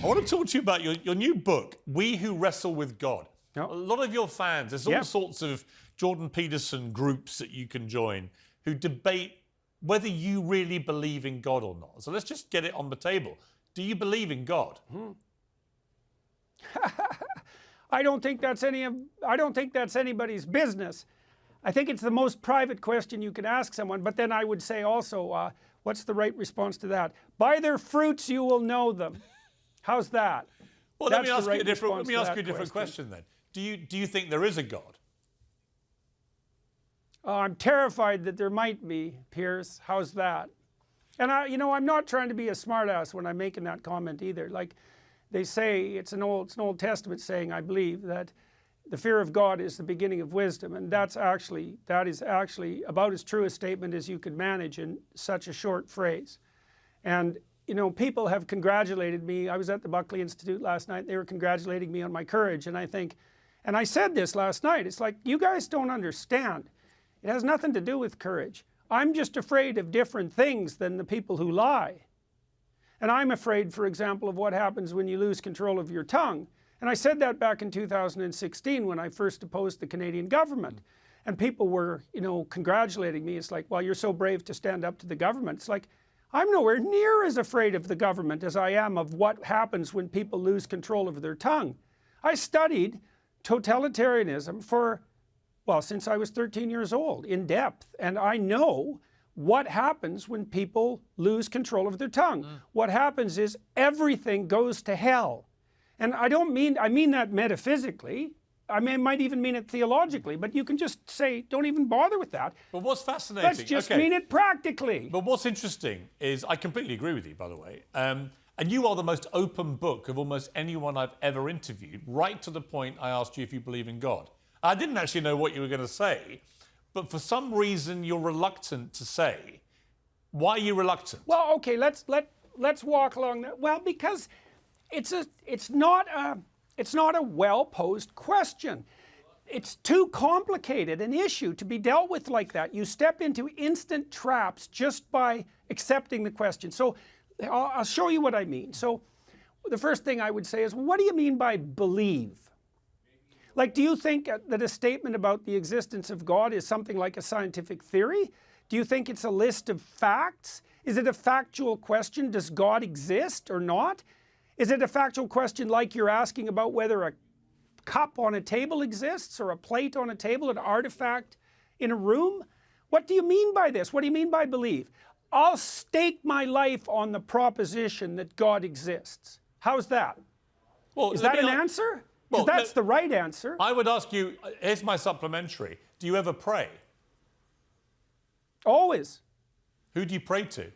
I want to talk to you about your new book, We Who Wrestle with God. Yep. A lot of your fans, there's all sorts of Jordan Peterson groups that you can join who debate whether you really believe in God or not. So let's just get it on the table. Do you believe in God? I don't think that's anybody's business. I think it's the most private question you can ask someone, but then I would say also, what's the right response to that? By their fruits you will know them. How's that? Well, let me ask you a different question then. Do you think there is a God? I'm terrified that there might be, Piers. How's that? And I'm not trying to be a smartass when I'm making that comment either. Like they say, it's an Old Testament saying, I believe, that the fear of God is the beginning of wisdom, and that is actually about as true a statement as you could manage in such a short phrase. And people have congratulated me. I was at the Buckley Institute last night. They were congratulating me on my courage, and I think, and I said this last night, it's like, you guys don't understand. It has nothing to do with courage. I'm just afraid of different things than the people who lie. And I'm afraid, for example, of what happens when you lose control of your tongue. And I said that back in 2016 when I first opposed the Canadian government. And people were, congratulating me. It's like, well, you're so brave to stand up to the government. It's like, I'm nowhere near as afraid of the government as I am of what happens when people lose control of their tongue. I studied totalitarianism since I was 13 years old, in depth. And I know what happens when people lose control of their tongue. What happens is everything goes to hell. And I mean that metaphysically. I might even mean it theologically, but you can just say, don't even bother with that. But what's fascinating... Let's just mean it practically. But what's interesting is, I completely agree with you, by the way, and you are the most open book of almost anyone I've ever interviewed, right to the point I asked you if you believe in God. I didn't actually know what you were going to say, but for some reason you're reluctant to say. Why are you reluctant? Well, okay, let's walk along that. Well, because it's not a well-posed question. It's too complicated an issue to be dealt with like that. You step into instant traps just by accepting the question. So I'll show you what I mean. So the first thing I would say is, what do you mean by believe? Like, do you think that a statement about the existence of God is something like a scientific theory? Do you think it's a list of facts? Is it a factual question? Does God exist or not? Is it a factual question like you're asking about whether a cup on a table exists, or a plate on a table, an artifact in a room? What do you mean by this? What do you mean by believe? I'll stake my life on the proposition that God exists. How's that? Well, is that an answer? Because that's the right answer. I would ask you, here's my supplementary. Do you ever pray? Always. Who do you pray to?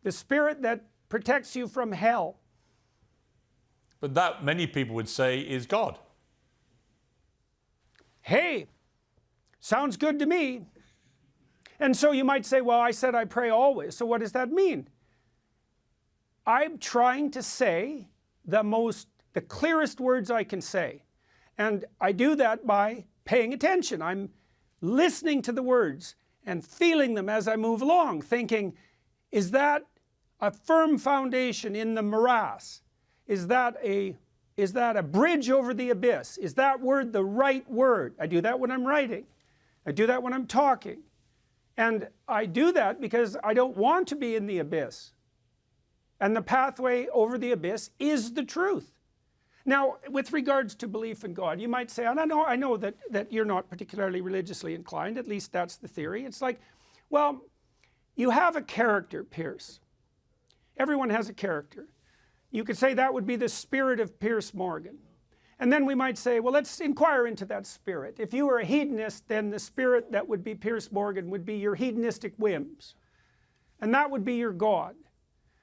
The spirit that protects you from hell. But that, many people would say, is God. Hey, sounds good to me. And so you might say, well, I said I pray always. So what does that mean? I'm trying to say the clearest words I can say. And I do that by paying attention. I'm listening to the words and feeling them as I move along, thinking, is that a firm foundation in the morass? Is that a bridge over the abyss? Is that word the right word? I do that when I'm writing. I do that when I'm talking. And I do that because I don't want to be in the abyss. And the pathway over the abyss is the truth. Now, with regards to belief in God, you might say, and I know that you're not particularly religiously inclined, at least that's the theory. It's like, well, you have a character, Piers. Everyone has a character. You could say that would be the spirit of Piers Morgan. And then we might say, well, let's inquire into that spirit. If you were a hedonist, then the spirit that would be Piers Morgan would be your hedonistic whims. And that would be your God.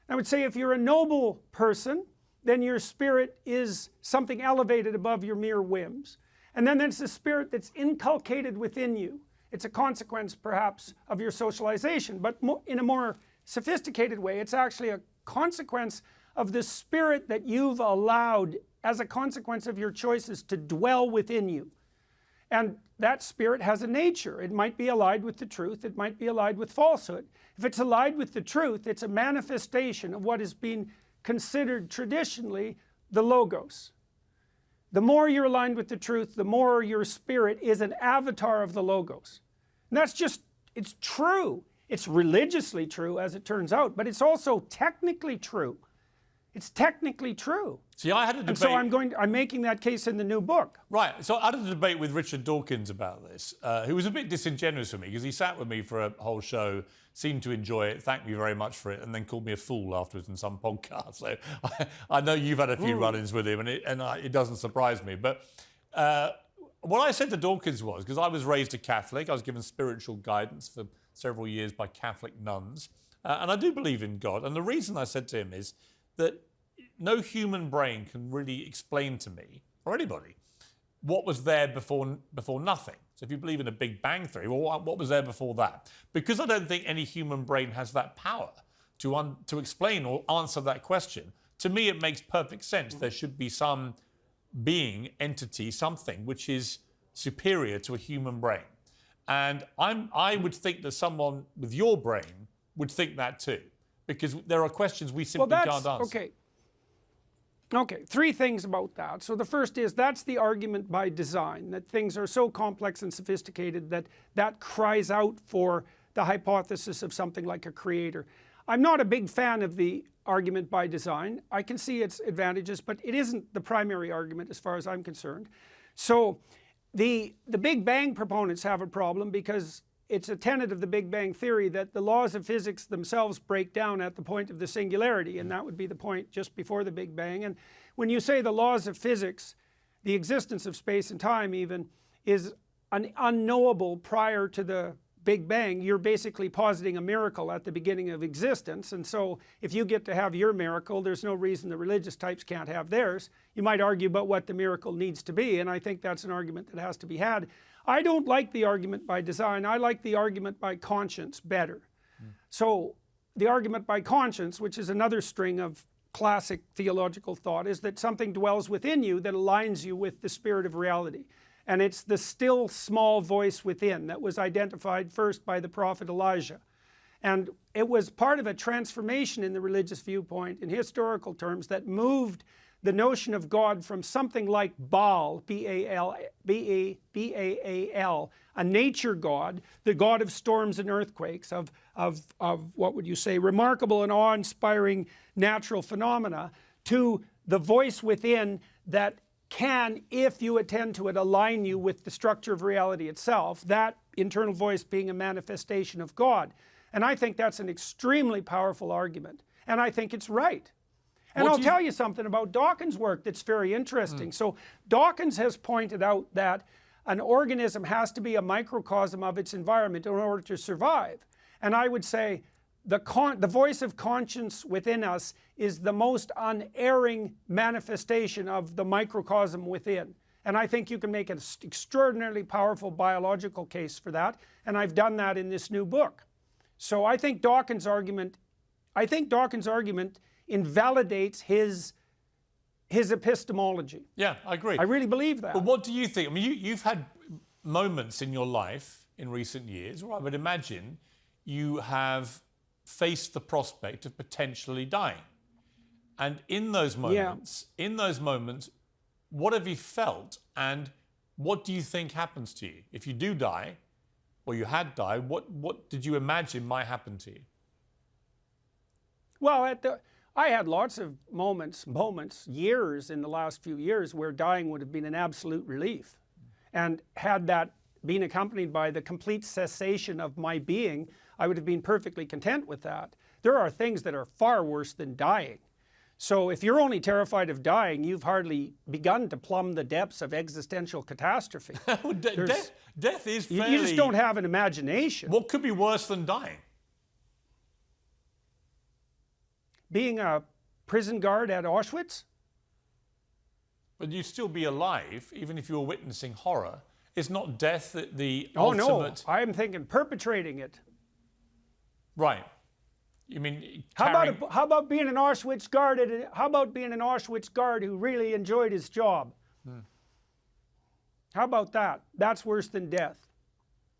I would say if you're a noble person, then your spirit is something elevated above your mere whims. And then there's the spirit that's inculcated within you. It's a consequence, perhaps, of your socialization, but in a more sophisticated way, it's actually a consequence of the spirit that you've allowed, as a consequence of your choices, to dwell within you. And that spirit has a nature. It might be allied with the truth. It might be allied with falsehood. If it's allied with the truth, it's a manifestation of what has been considered traditionally the logos. The more you're aligned with the truth, the more your spirit is an avatar of the logos. And that's just, it's true. It's religiously true, as it turns out, but it's also technically true. It's technically true. See, I had a debate. And so I'm making that case in the new book. Right. So I had a debate with Richard Dawkins about this, who was a bit disingenuous with me because he sat with me for a whole show, seemed to enjoy it, thanked me very much for it, and then called me a fool afterwards in some podcast. So I know you've had a few run-ins with him, and it doesn't surprise me. But what I said to Dawkins was, because I was raised a Catholic, I was given spiritual guidance for several years by Catholic nuns, and I do believe in God. And the reason I said to him is that no human brain can really explain to me, or anybody, what was there before nothing. So if you believe in a Big Bang theory, well, what was there before that? Because I don't think any human brain has that power to explain or answer that question. To me, it makes perfect sense. There should be some being, entity, something which is superior to a human brain. And I would think that someone with your brain would think that too, because there are questions we simply can't answer. Okay, three things about that. So the first is that's the argument by design, that things are so complex and sophisticated that that cries out for the hypothesis of something like a creator. I'm not a big fan of the argument by design. I can see its advantages, but it isn't the primary argument as far as I'm concerned. So the Big Bang proponents have a problem because it's a tenet of the Big Bang theory that the laws of physics themselves break down at the point of the singularity, and that would be the point just before the Big Bang. And when you say the laws of physics, the existence of space and time even is unknowable prior to the Big Bang, you're basically positing a miracle at the beginning of existence. And so if you get to have your miracle, there's no reason the religious types can't have theirs. You might argue about what the miracle needs to be, and I think that's an argument that has to be had. I don't like the argument by design. I like the argument by conscience better. So the argument by conscience, which is another string of classic theological thought, is that something dwells within you that aligns you with the spirit of reality. And it's the still small voice within that was identified first by the prophet Elijah. And it was part of a transformation in the religious viewpoint in historical terms that moved the notion of God from something like Baal, B-A-A-L, a nature god, the god of storms and earthquakes, of what would you say, remarkable and awe-inspiring natural phenomena, to the voice within that can, if you attend to it, align you with the structure of reality itself, that internal voice being a manifestation of God. And I think that's an extremely powerful argument, and I think it's right. And I'll tell you something about Dawkins' work that's very interesting. So Dawkins has pointed out that an organism has to be a microcosm of its environment in order to survive. And I would say the voice of conscience within us is the most unerring manifestation of the microcosm within. And I think you can make an extraordinarily powerful biological case for that, and I've done that in this new book. So I think Dawkins' argument invalidates his epistemology. Yeah, I agree. I really believe that. But what do you think? I mean, you've had moments in your life in recent years where I would imagine you have faced the prospect of potentially dying. And in those moments, what have you felt, and what do you think happens to you? If you do die, or you had died, what did you imagine might happen to you? Well, I had lots of moments, years in the last few years where dying would have been an absolute relief. And had that been accompanied by the complete cessation of my being, I would have been perfectly content with that. There are things that are far worse than dying. So if you're only terrified of dying, you've hardly begun to plumb the depths of existential catastrophe. Death is fairly... You just don't have an imagination. What could be worse than dying? Being a prison guard at Auschwitz? But you'd still be alive, even if you were witnessing horror. Is not death the ultimate... Oh no, I'm thinking perpetrating it. Right. You mean how about being an Auschwitz guard? How about being an Auschwitz guard who really enjoyed his job? How about that? That's worse than death,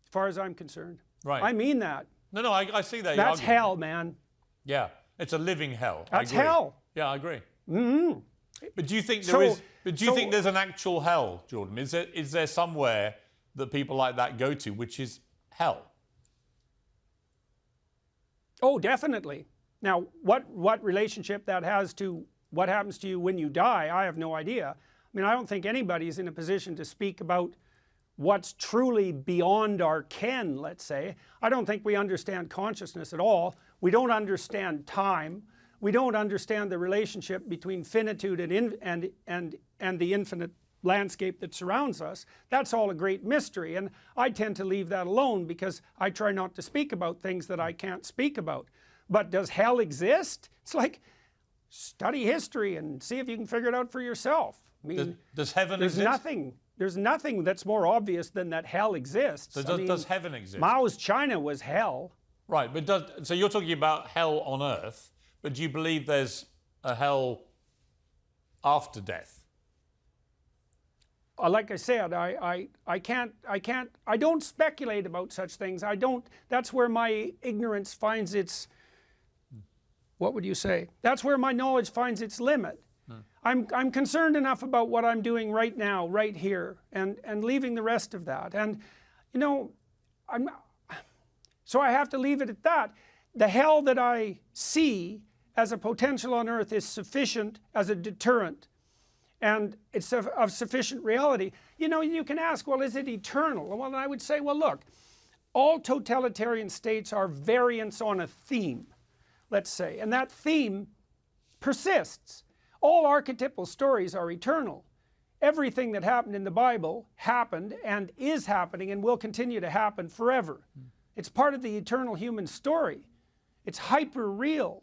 as far as I'm concerned. Right. I mean that. No, I see that. That's hell, man. Yeah, it's a living hell. That's I agree. hell. Yeah, I agree. Mm-hmm. But do you think So think there's an actual hell, Jordan? Is there somewhere that people like that go to, which is hell? Oh, definitely. Now, what relationship that has to what happens to you when you die, I have no idea. I mean, I don't think anybody's in a position to speak about what's truly beyond our ken, let's say. I don't think we understand consciousness at all. We don't understand time. We don't understand the relationship between finitude and the infinite landscape that surrounds us. That's all a great mystery, and I tend to leave that alone because I try not to speak about things that I can't speak about. But does hell exist? It's like, study history and see if you can figure it out for yourself. I mean, does heaven exist? There's nothing that's more obvious than that hell exists. So does heaven exist? Mao's China was hell. Right, but so you're talking about hell on earth, but do you believe there's a hell after death? Like I said, I don't speculate about such things. That's where my ignorance finds its, what would you say? That's where my knowledge finds its limit. I'm concerned enough about what I'm doing right now, right here, and leaving the rest of that. And, you know, so I have to leave it at that. The hell that I see as a potential on earth is sufficient as a deterrent. And it's of sufficient reality. You know, you can ask, well, is it eternal? Well, I would say, well, look, all totalitarian states are variants on a theme, let's say, and that theme persists. All archetypal stories are eternal. Everything that happened in the Bible happened and is happening and will continue to happen forever. It's part of the eternal human story. It's hyper real.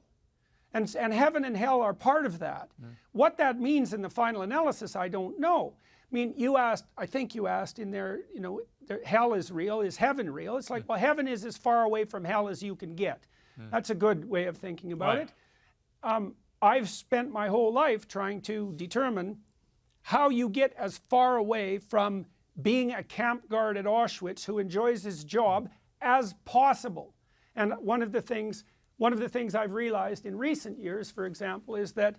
And heaven and hell are part of that. What that means in the final analysis, I don't know. I mean, I think you asked in there, you know, hell is real, is heaven real? It's like, well, heaven is as far away from hell as you can get. That's a good way of thinking about it. I've spent my whole life trying to determine how you get as far away from being a camp guard at Auschwitz who enjoys his job as possible. And one of the things I've realized in recent years, for example, is that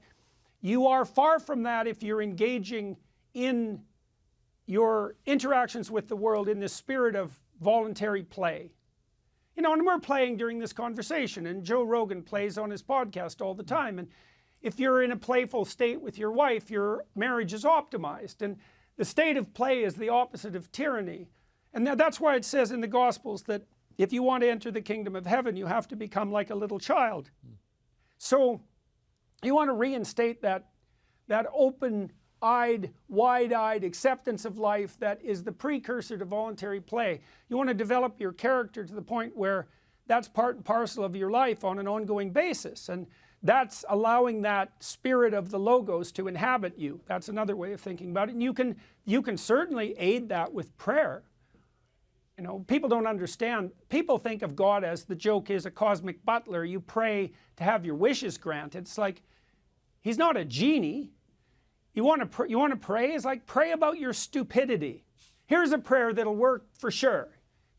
you are far from that if you're engaging in your interactions with the world in the spirit of voluntary play. You know, and we're playing during this conversation, and Joe Rogan plays on his podcast all the time, and if you're in a playful state with your wife, your marriage is optimized, and the state of play is the opposite of tyranny. And that's why it says in the Gospels that if you want to enter the kingdom of heaven, you have to become like a little child. So you want to reinstate that open-eyed, wide-eyed acceptance of life that is the precursor to voluntary play. You want to develop your character to the point where that's part and parcel of your life on an ongoing basis. And that's allowing that spirit of the Logos to inhabit you. That's another way of thinking about it. And you can certainly aid that with prayer. You know, people don't understand. People think of God as, the joke is, a cosmic butler. You pray to have your wishes granted. It's like, he's not a genie. You want to pray? It's like, pray about your stupidity. Here's a prayer that'll work for sure.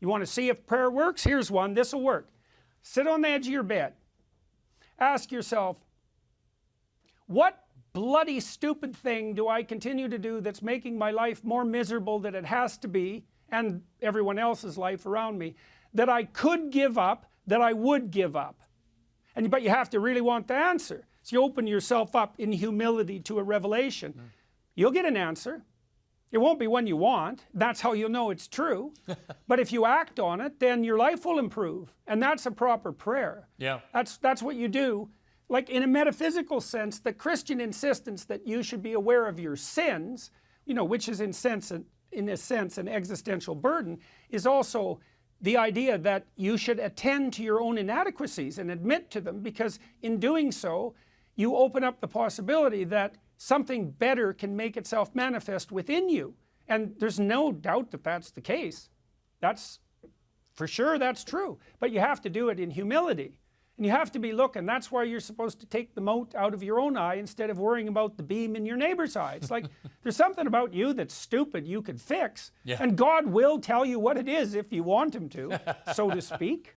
You want to see if prayer works? Here's one. This will work. Sit on the edge of your bed. Ask yourself, what bloody stupid thing do I continue to do that's making my life more miserable than it has to be, and everyone else's life around me, that I could give up, that I would give up? But you have to really want the answer. So you open yourself up in humility to a revelation. You'll get an answer. It won't be one you want. That's how you'll know it's true. But if you act on it, then your life will improve. And that's a proper prayer. Yeah. That's what you do. Like, in a metaphysical sense, the Christian insistence that you should be aware of your sins, you know, which is in a sense an existential burden, is also the idea that you should attend to your own inadequacies and admit to them, because in doing so, you open up the possibility that something better can make itself manifest within you. And there's no doubt that that's the case. For sure that's true. But you have to do it in humility. And you have to be looking. That's why you're supposed to take the mote out of your own eye instead of worrying about the beam in your neighbor's eye. It's like there's something about you that's stupid you could fix. Yeah. And God will tell you what it is if you want him to, so to speak.